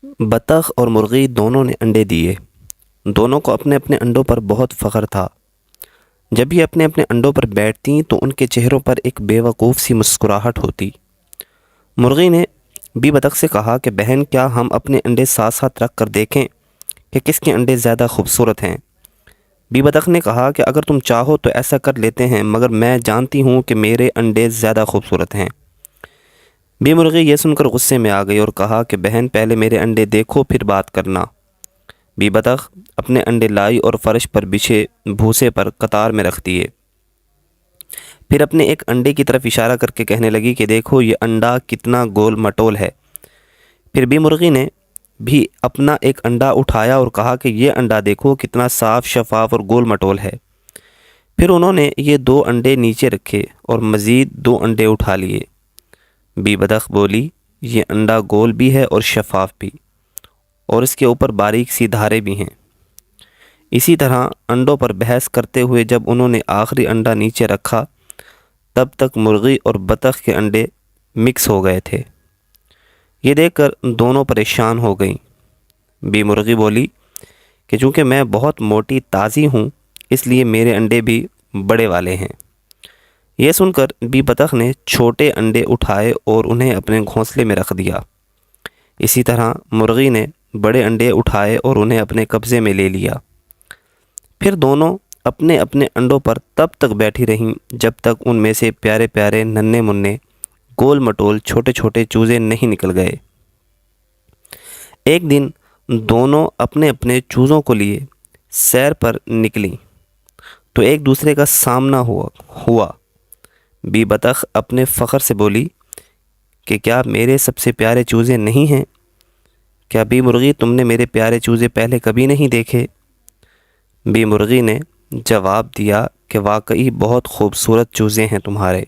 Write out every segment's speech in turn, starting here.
بطخ اور مرغی دونوں نے انڈے دیے۔ دونوں کو اپنے اپنے انڈوں پر بہت فخر تھا۔ جب یہ اپنے اپنے انڈوں پر بیٹھتیں تو ان کے چہروں پر ایک بے وقوف سی مسکراہٹ ہوتی۔ مرغی نے بی بطخ سے کہا کہ بہن، کیا ہم اپنے انڈے ساتھ ساتھ رکھ کر دیکھیں کہ کس کے انڈے زیادہ خوبصورت ہیں؟ بی بطخ نے کہا کہ اگر تم چاہو تو ایسا کر لیتے ہیں، مگر میں جانتی ہوں کہ میرے انڈے زیادہ خوبصورت ہیں۔ بی مرغی یہ سن کر غصے میں آ گئی اور کہا کہ بہن، پہلے میرے انڈے دیکھو پھر بات کرنا۔ بی بطخ اپنے انڈے لائی اور فرش پر بچھے بھوسے پر قطار میں رکھ دیے۔ پھر اپنے ایک انڈے کی طرف اشارہ کر کے کہنے لگی کہ دیکھو یہ انڈا کتنا گول مٹول ہے۔ پھر بی مرغی نے بھی اپنا ایک انڈا اٹھایا اور کہا کہ یہ انڈا دیکھو کتنا صاف، شفاف اور گول مٹول ہے۔ پھر انہوں نے یہ 2 انڈے نیچے رکھے اور مزید 2 انڈے اٹھا لیے۔ بی بطخ بولی، یہ انڈا گول بھی ہے اور شفاف بھی، اور اس کے اوپر باریک سی دھاریں بھی ہیں۔ اسی طرح انڈوں پر بحث کرتے ہوئے جب انہوں نے آخری انڈا نیچے رکھا تب تک مرغی اور بطخ کے انڈے مکس ہو گئے تھے۔ یہ دیکھ کر دونوں پریشان ہو گئیں۔ بی مرغی بولی کہ چونکہ میں بہت موٹی تازی ہوں اس لیے میرے انڈے بھی بڑے والے ہیں۔ یہ سن کر بی بطخ نے چھوٹے انڈے اٹھائے اور انہیں اپنے گھونسلے میں رکھ دیا۔ اسی طرح مرغی نے بڑے انڈے اٹھائے اور انہیں اپنے قبضے میں لے لیا۔ پھر دونوں اپنے اپنے انڈوں پر تب تک بیٹھی رہیں جب تک ان میں سے پیارے پیارے ننھے منھے گول مٹول چھوٹے چھوٹے چوزے نہیں نکل گئے۔ ایک دن دونوں اپنے اپنے چوزوں کو لیے سیر پر نکلیں تو ایک دوسرے کا سامنا ہوا۔ بی بطخ اپنے فخر سے بولی کہ کیا میرے سب سے پیارے چوزے نہیں ہیں؟ کیا بی مرغی، تم نے میرے پیارے چوزے پہلے کبھی نہیں دیکھے؟ بی مرغی نے جواب دیا کہ واقعی بہت خوبصورت چوزے ہیں تمہارے،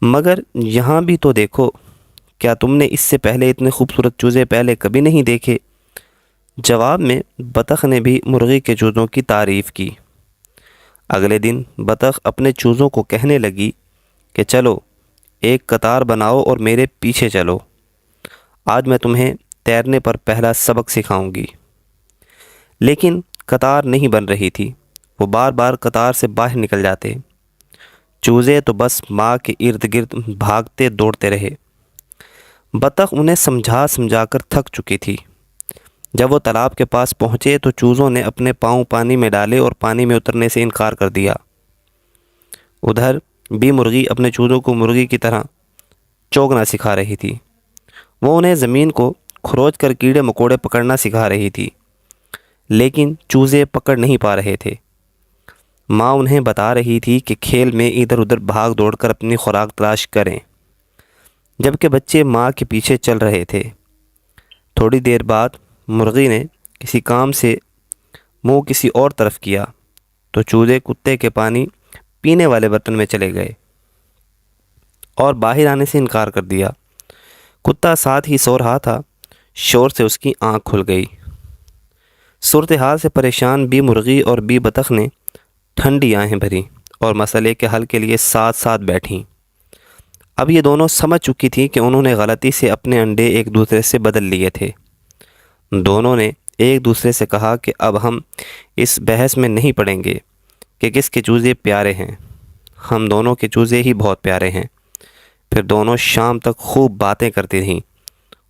مگر یہاں بھی تو دیکھو، کیا تم نے اس سے پہلے اتنے خوبصورت چوزے پہلے کبھی نہیں دیکھے؟ جواب میں بطخ نے بھی مرغی کے چوزوں کی تعریف کی۔ اگلے دن بطخ اپنے چوزوں کو کہنے لگی کہ چلو ایک قطار بناؤ اور میرے پیچھے چلو، آج میں تمہیں تیرنے پر پہلا سبق سکھاؤں گی۔ لیکن قطار نہیں بن رہی تھی، وہ بار بار قطار سے باہر نکل جاتے۔ چوزے تو بس ماں کے ارد گرد بھاگتے دوڑتے رہے۔ بطخ انہیں سمجھا سمجھا کر تھک چکی تھی۔ جب وہ تالاب کے پاس پہنچے تو چوزوں نے اپنے پاؤں پانی میں ڈالے اور پانی میں اترنے سے انکار کر دیا۔ ادھر بی مرغی اپنے چوزوں کو مرغی کی طرح چوگنا سکھا رہی تھی۔ وہ انہیں زمین کو کھروچ کر کیڑے مکوڑے پکڑنا سکھا رہی تھی، لیکن چوزے پکڑ نہیں پا رہے تھے۔ ماں انہیں بتا رہی تھی کہ کھیل میں ادھر ادھر بھاگ دوڑ کر اپنی خوراک تلاش کریں، جبکہ بچے ماں کے پیچھے چل رہے تھے۔ تھوڑی دیر بعد مرغی نے کسی کام سے منہ کسی اور طرف کیا تو چوزے کتے کے پانی پینے والے برتن میں چلے گئے اور باہر آنے سے انکار کر دیا۔ کتا ساتھ ہی سو رہا تھا، شور سے اس کی آنکھ کھل گئی۔ صورتحال سے پریشان بی مرغی اور بی بطخ نے ٹھنڈی آہیں بھریں اور مسئلے کے حل کے لیے ساتھ ساتھ بیٹھیں۔ اب یہ دونوں سمجھ چکی تھیں کہ انہوں نے غلطی سے اپنے انڈے ایک دوسرے سے بدل لیے تھے۔ دونوں نے ایک دوسرے سے کہا کہ اب ہم اس بحث میں نہیں پڑیں گے کہ کس کے چوزے پیارے ہیں، ہم دونوں کے چوزے ہی بہت پیارے ہیں۔ پھر دونوں شام تک خوب باتیں کرتی رہیں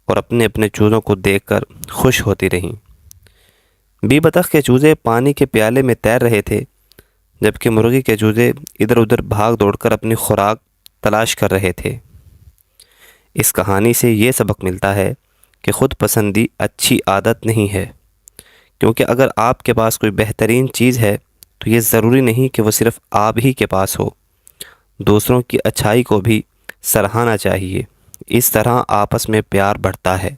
اور اپنے اپنے چوزوں کو دیکھ کر خوش ہوتی رہیں۔ بی بطخ کے چوزے پانی کے پیالے میں تیر رہے تھے، جبکہ مرغی کے چوزے ادھر ادھر بھاگ دوڑ کر اپنی خوراک تلاش کر رہے تھے۔ اس کہانی سے یہ سبق ملتا ہے کہ خود پسندی اچھی عادت نہیں ہے، کیونکہ اگر آپ کے پاس کوئی بہترین چیز ہے تو یہ ضروری نہیں کہ وہ صرف آپ ہی کے پاس ہو۔ دوسروں کی اچھائی کو بھی سراہنا چاہیے، اس طرح آپس میں پیار بڑھتا ہے۔